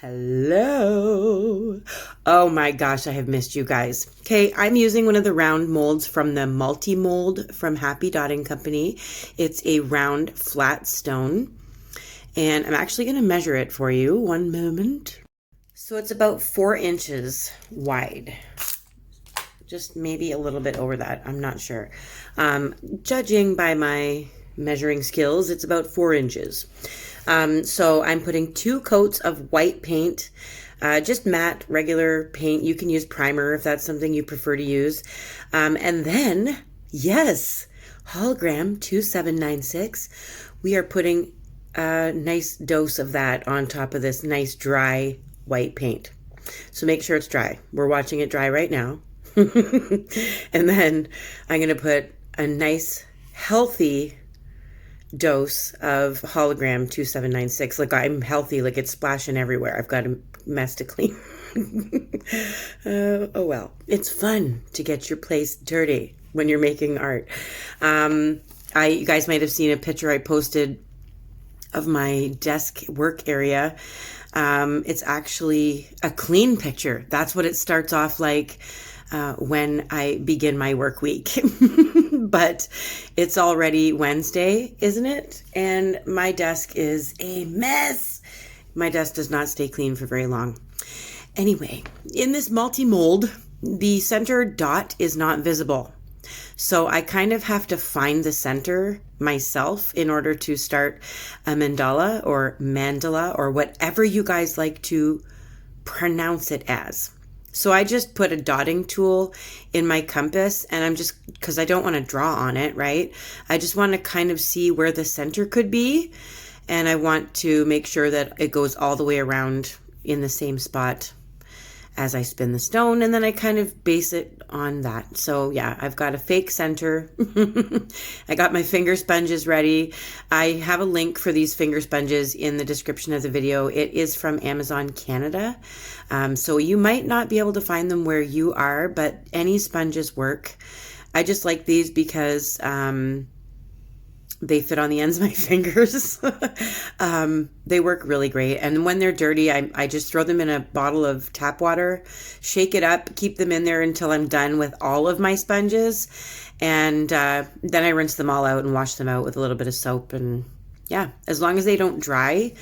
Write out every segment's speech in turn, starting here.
Hello. Oh my gosh, I have missed you guys. Okay, I'm using one of the round molds from the multi-mold from Happy Dotting Company. It's a round flat stone, and I'm actually going to measure it for you. One moment. So it's about 4 inches wide. Just maybe a little bit over that. I'm not sure. Judging by my measuring skills, it's about 4 inches. So I'm putting 2 coats of white paint, just matte, regular paint. You can use primer if that's something you prefer to use. And then, yes, Hologram 2796. We are putting a nice dose of that on top of this nice dry white paint. So make sure it's dry. We're watching it dry right now. And then I'm going to put a nice, healthy dose of Hologram 2796. Like, I'm healthy, like it's splashing everywhere. I've got a mess to clean. Oh well, it's fun to get your place dirty when you're making art. You guys might have seen a picture I posted of my desk work area. It's actually a clean picture. That's what it starts off like when I begin my work week. But it's already Wednesday, isn't it? And my desk is a mess. My desk does not stay clean for very long. Anyway, in this multi-mold, the center dot is not visible. So I kind of have to find the center myself in order to start a mandala or whatever you guys like to pronounce it as. So I just put a dotting tool in my compass, and I'm just, because I don't want to draw on it, right? I just want to kind of see where the center could be, and I want to make sure that it goes all the way around in the same spot as I spin the stone, and then I kind of base it on that. So yeah, I've got a fake center. I got my finger sponges ready. I have a link for these finger sponges in the description of the video. It is from Amazon Canada. So you might not be able to find them where you are, but any sponges work. I just like these because they fit on the ends of my fingers. They work really great. And when they're dirty, I just throw them in a bottle of tap water, shake it up, keep them in there until I'm done with all of my sponges. And then I rinse them all out and wash them out with a little bit of soap. And yeah, as long as they don't dry,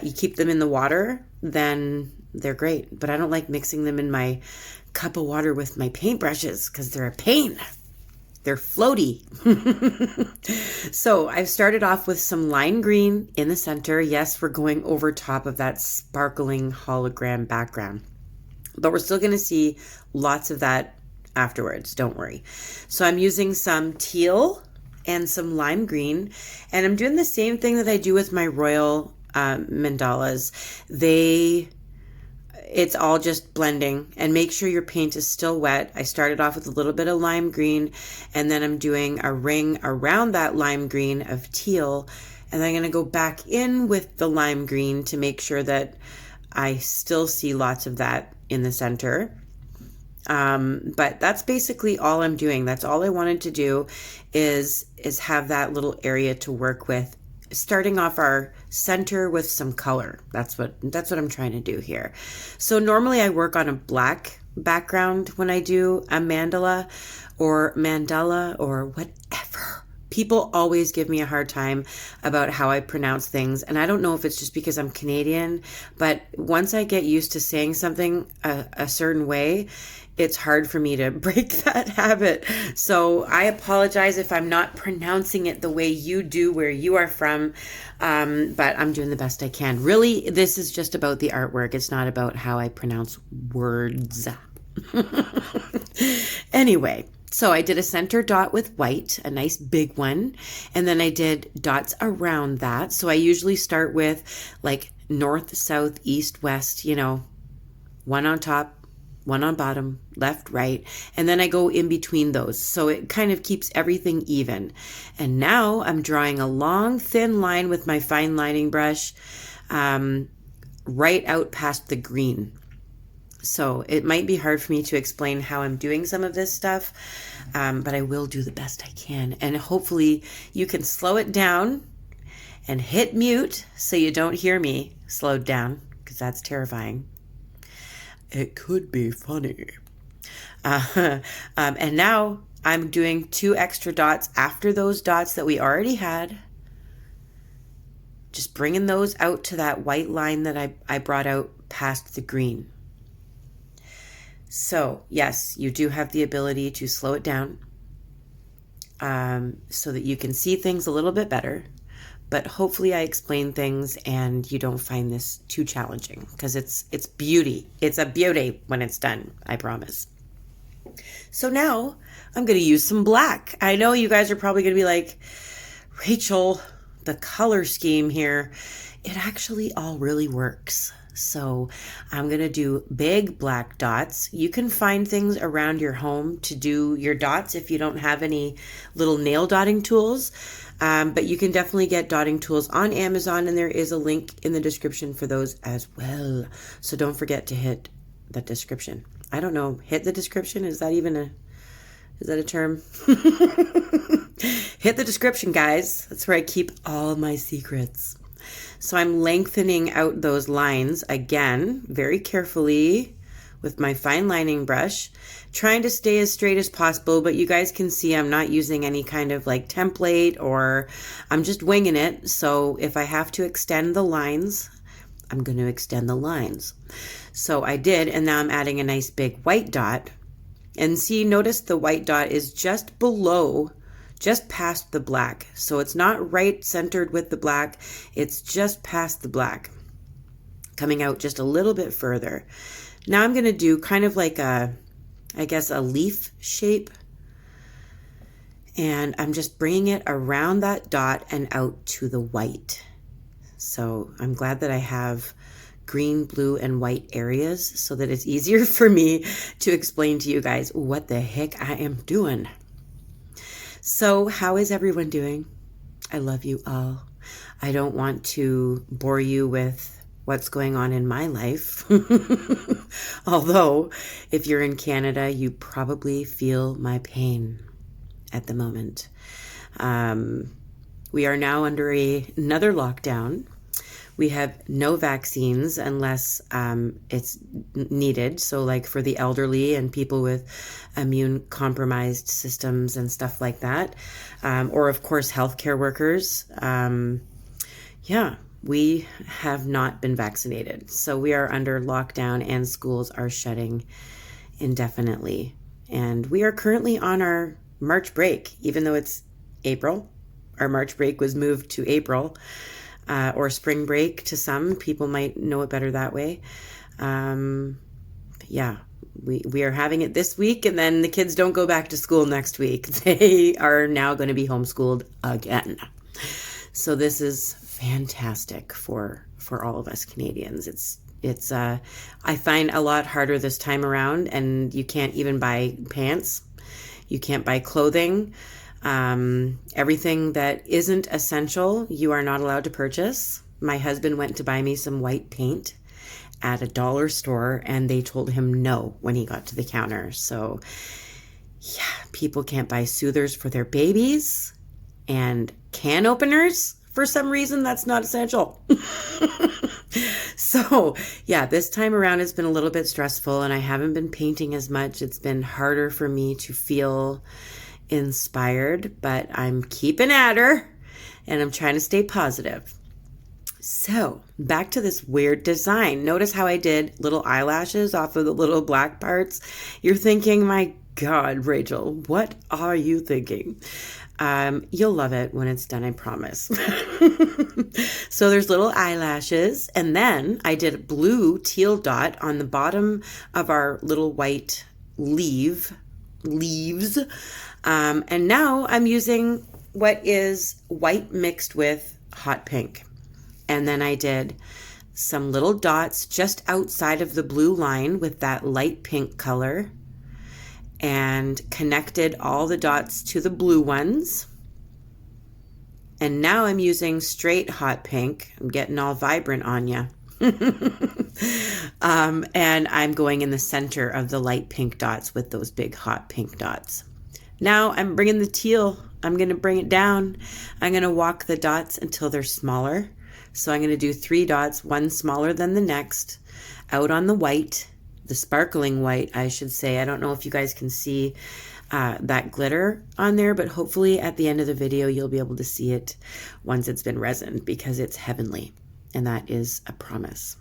you keep them in the water, then they're great. But I don't like mixing them in my cup of water with my paintbrushes because they're a pain. They're floaty. So I've started off with some lime green in the center. Yes, we're going over top of that sparkling hologram background, but we're still going to see lots of that afterwards. Don't worry. So I'm using some teal and some lime green, and I'm doing the same thing that I do with my royal mandalas. It's all just blending, and make sure your paint is still wet. I started off with a little bit of lime green, and then I'm doing a ring around that lime green of teal, and I'm going to go back in with the lime green to make sure that I still see lots of that in the center. But that's basically all I'm doing. That's all I wanted to do is have that little area to work with, starting off our center with some color. That's what I'm trying to do here. So normally I work on a black background when I do a mandala or whatever. People always give me a hard time about how I pronounce things, and I don't know if it's just because I'm Canadian, but once I get used to saying something a certain way, it's hard for me to break that habit. So I apologize if I'm not pronouncing it the way you do where you are from, but I'm doing the best I can. Really, this is just about the artwork. It's not about how I pronounce words. Anyway, so I did a center dot with white, a nice big one, and then I did dots around that. So I usually start with like north, south, east, west, one on top, one on bottom, left, right, and then I go in between those. So it kind of keeps everything even. And now I'm drawing a long, thin line with my fine lining brush right out past the green. So it might be hard for me to explain how I'm doing some of this stuff, but I will do the best I can. And hopefully you can slow it down and hit mute so you don't hear me slowed down, because that's terrifying. It could be funny. And now I'm doing 2 extra dots after those dots that we already had. Just bringing those out to that white line that I brought out past the green. So yes, you do have the ability to slow it down so that you can see things a little bit better. But hopefully I explain things and you don't find this too challenging, because it's beauty. It's a beauty when it's done, I promise. So now I'm going to use some black. I know you guys are probably going to be like, Rachel, the color scheme here, it actually all really works. So I'm going to do big black dots. You can find things around your home to do your dots if you don't have any little nail dotting tools. But you can definitely get dotting tools on Amazon, and there is a link in the description for those as well. So don't forget to hit the description. I don't know, hit the description? Is that a term? Hit the description, guys. That's where I keep all my secrets. So I'm lengthening out those lines again, very carefully with my fine lining brush, trying to stay as straight as possible, but you guys can see I'm not using any kind of like template, or I'm just winging it. So if I have to extend the lines, I'm going to extend the lines. So I did, and now I'm adding a nice big white dot. And see, notice the white dot is just below, just past the black. So it's not right centered with the black, it's just past the black, coming out just a little bit further. Now I'm going to do kind of like a leaf shape. And I'm just bringing it around that dot and out to the white. So I'm glad that I have green, blue, and white areas so that it's easier for me to explain to you guys what the heck I am doing. So how is everyone doing? I love you all. I don't want to bore you with what's going on in my life. Although, if you're in Canada, you probably feel my pain at the moment. We are now under another lockdown. We have no vaccines unless it's needed. So like for the elderly and people with immune compromised systems and stuff like that. Or of course, healthcare workers. We have not been vaccinated. So we are under lockdown and schools are shutting indefinitely. And we are currently on our March break, even though it's April. Our March break was moved to April. Or spring break to some. People might know it better that way. We are having it this week, and then the kids don't go back to school next week. They are now going to be homeschooled again. So this is fantastic for all of us Canadians. It's I find a lot harder this time around, and you can't even buy pants. You can't buy clothing. Everything that isn't essential, you are not allowed to purchase. My husband went to buy me some white paint at a dollar store, and they told him no when he got to the counter. So yeah, people can't buy soothers for their babies, and can openers, for some reason, that's not essential. So yeah, this time around it's been a little bit stressful, and I haven't been painting as much. It's been harder for me to feel inspired, but I'm keeping at her and I'm trying to stay positive. So back to this weird design. Notice how I did little eyelashes off of the little black parts. You're thinking, my God, Rachel, what are you thinking? You'll love it when it's done, I promise. So there's little eyelashes, and then I did a blue teal dot on the bottom of our little white leaves. And now I'm using what is white mixed with hot pink. And then I did some little dots just outside of the blue line with that light pink color, and connected all the dots to the blue ones. And now I'm using straight hot pink. I'm getting all vibrant on you. And I'm going in the center of the light pink dots with those big hot pink dots. Now I'm bringing the teal. I'm going to bring it down. I'm going to walk the dots until they're smaller So I'm going to do 3 dots, one smaller than the next, out on the white, the sparkling white, I should say. I don't know if you guys can see that glitter on there, but hopefully at the end of the video, you'll be able to see it once it's been resined, because it's heavenly. And that is a promise.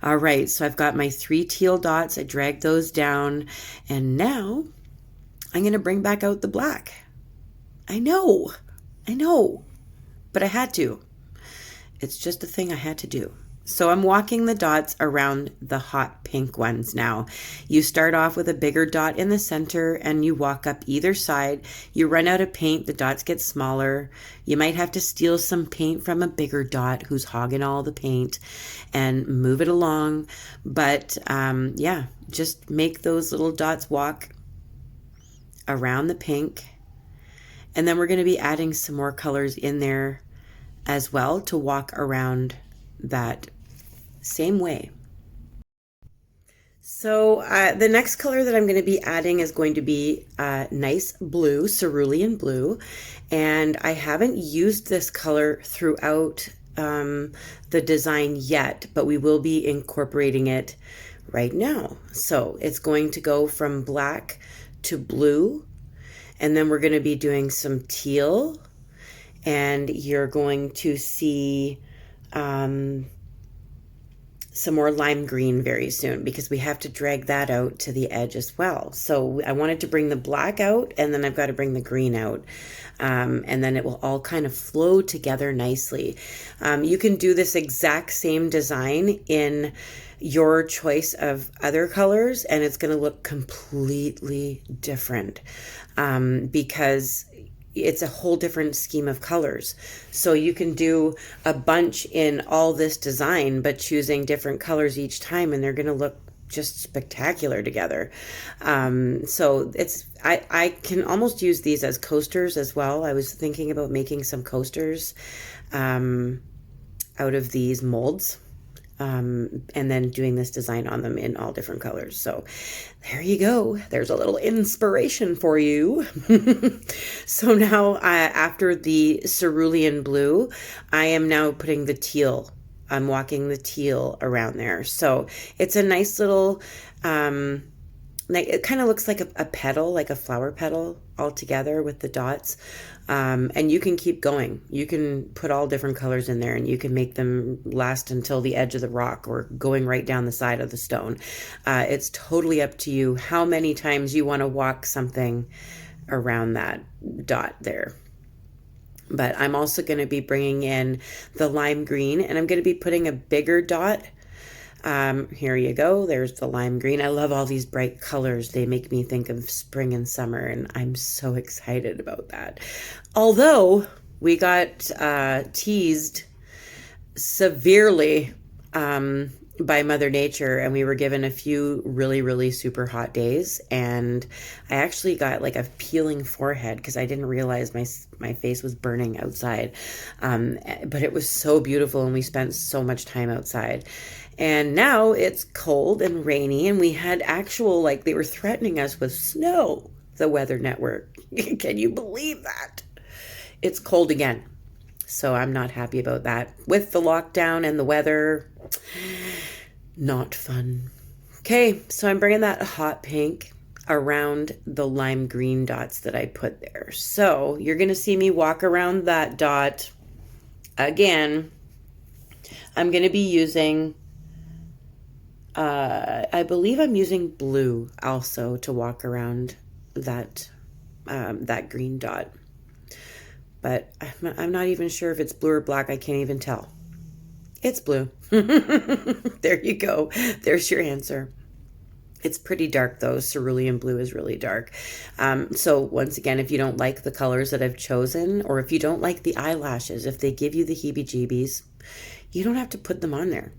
All right, so I've got my 3 teal dots. I dragged those down, and now I'm going to bring back out the black. I know, but I had to. It's just a thing I had to do. So I'm walking the dots around the hot pink ones now. You start off with a bigger dot in the center and you walk up either side. You run out of paint, the dots get smaller. You might have to steal some paint from a bigger dot who's hogging all the paint and move it along. But yeah, just make those little dots walk around the pink. And then we're going to be adding some more colors in there as well to walk around that same way. So the next color that I'm going to be adding is going to be nice blue, cerulean blue, and I haven't used this color throughout the design yet, but we will be incorporating it right now. So it's going to go from black to blue, and then we're going to be doing some teal, and you're going to see some more lime green very soon, because we have to drag that out to the edge as well. So I wanted to bring the black out, and then I've got to bring the green out, and then it will all kind of flow together nicely. You can do this exact same design in your choice of other colors, and it's going to look completely different because it's a whole different scheme of colors. So you can do a bunch in all this design, but choosing different colors each time, and they're going to look just spectacular together. So I can almost use these as coasters as well. I was thinking about making some coasters out of these molds. And then doing this design on them in all different colors. So there you go. There's a little inspiration for you. So now after the cerulean blue, I am now putting the teal. I'm walking the teal around there. So it's a nice little, like it kind of looks like a petal, like a flower petal all together with the dots. And you can keep going. You can put all different colors in there, and you can make them last until the edge of the rock or going right down the side of the stone. It's totally up to you how many times you want to walk something around that dot there. But I'm also going to be bringing in the lime green, and I'm going to be putting a bigger dot. Here you go. There's the lime green. I love all these bright colors. They make me think of spring and summer, and I'm so excited about that. Although we got teased severely by Mother Nature, and we were given a few really, really super hot days, and I actually got like a peeling forehead because I didn't realize my face was burning outside. But it was so beautiful, and we spent so much time outside. And now it's cold and rainy, and we had actual, like, they were threatening us with snow, the Weather Network. Can you believe that? It's cold again. So I'm not happy about that. With the lockdown and the weather, not fun. Okay, so I'm bringing that hot pink around the lime green dots that I put there. So you're going to see me walk around that dot again. I'm going to be using... I believe I'm using blue also to walk around that that green dot, but I'm not even sure if it's blue or black. I can't even tell. It's blue. There you go. There's your answer. It's pretty dark though. Cerulean blue is really dark. So once again, if you don't like the colors that I've chosen, or if you don't like the eyelashes, if they give you the heebie-jeebies, you don't have to put them on there.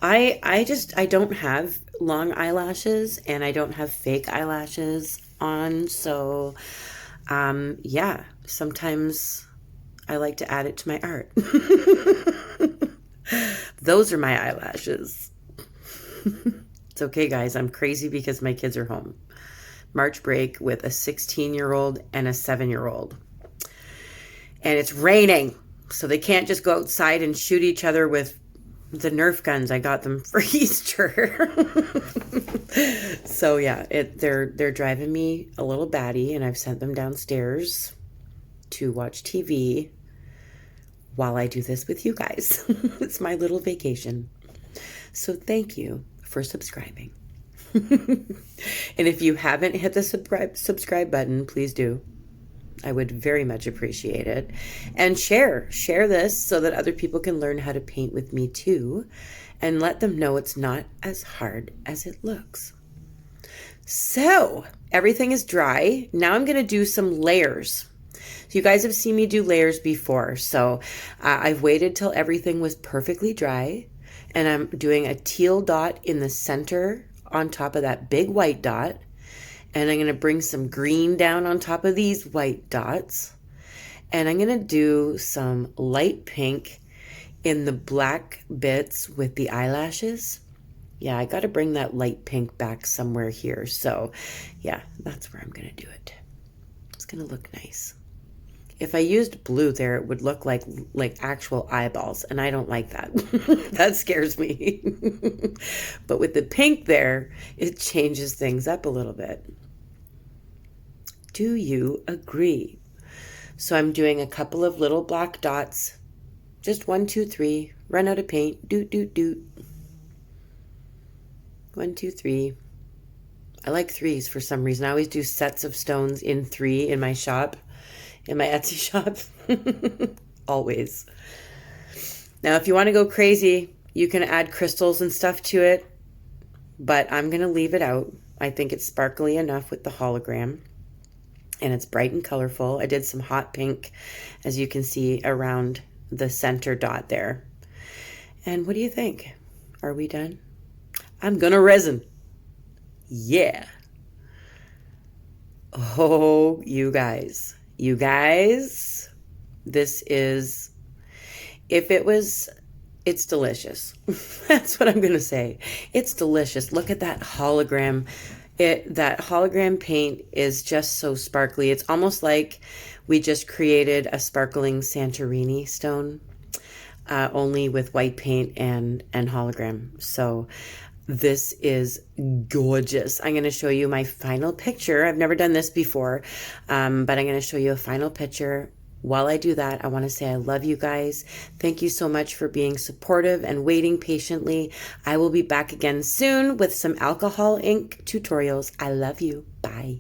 I don't have long eyelashes, and I don't have fake eyelashes on. So, yeah, sometimes I like to add it to my art. Those are my eyelashes. It's okay, guys. I'm crazy because my kids are home. March break with a 16-year-old and a 7-year-old. And it's raining. So they can't just go outside and shoot each other with the Nerf guns. I got them for Easter. So yeah, they're driving me a little batty, and I've sent them downstairs to watch TV while I do this with you guys. It's my little vacation. So thank you for subscribing. And if you haven't hit the subscribe button, please do. I would very much appreciate it. And share this so that other people can learn how to paint with me too, and let them know it's not as hard as it looks. So everything is dry. Now I'm going to do some layers. So you guys have seen me do layers before. So I've waited till everything was perfectly dry, and I'm doing a teal dot in the center on top of that big white dot. And I'm going to bring some green down on top of these white dots. And I'm going to do some light pink in the black bits with the eyelashes. Yeah, I got to bring that light pink back somewhere here. So yeah, that's where I'm going to do it. It's going to look nice. If I used blue there, it would look like actual eyeballs, and I don't like that. That scares me. But with the pink there, it changes things up a little bit. Do you agree? So I'm doing a couple of little black dots. Just 1, 2, 3. Run out of paint. Doot, doot, doot. 1, 2, 3. I like threes for some reason. I always do sets of stones in 3 in my shop. In my Etsy shop. Always. Now, if you want to go crazy, you can add crystals and stuff to it, but I'm going to leave it out. I think it's sparkly enough with the hologram, and it's bright and colorful. I did some hot pink, as you can see, around the center dot there. And what do you think? Are we done? I'm going to resin. Yeah. Oh, you guys, this is, it's delicious. That's what I'm going to say. It's delicious. Look at that hologram. That hologram paint is just so sparkly. It's almost like we just created a sparkling Santorini stone, only with white paint and hologram. So this is gorgeous. I'm going to show you my final picture. I've never done this before, but I'm going to show you a final picture. While I do that, I want to say I love you guys. Thank you so much for being supportive and waiting patiently. I will be back again soon with some alcohol ink tutorials. I love you. Bye.